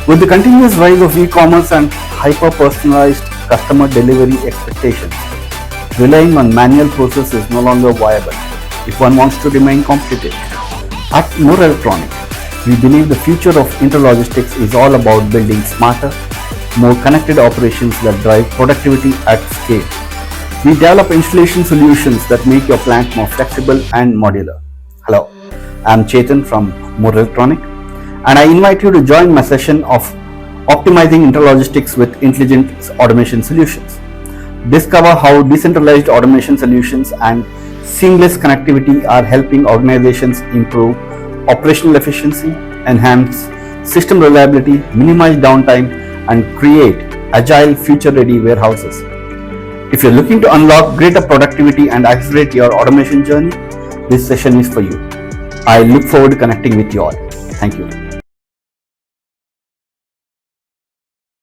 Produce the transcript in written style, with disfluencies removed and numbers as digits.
With the continuous rise of e-commerce and hyper-personalized customer delivery expectations, relying on manual process is no longer viable if one wants to remain competitive. At Murrelektronik, we believe the future of intralogistics is all about building smarter, more connected operations that drive productivity at scale. We develop installation solutions that make your plant more flexible and modular. Hello, I'm Chetan from Murrelektronik, and I invite you to join my session of Optimizing Intralogistics with Intelligent Automation Solutions. Discover how decentralized automation solutions and seamless connectivity are helping organizations improve operational efficiency, enhance system reliability, minimize downtime, and create agile, future-ready warehouses. If you're looking to unlock greater productivity and accelerate your automation journey, this session is for you. I look forward to connecting with you all. Thank you.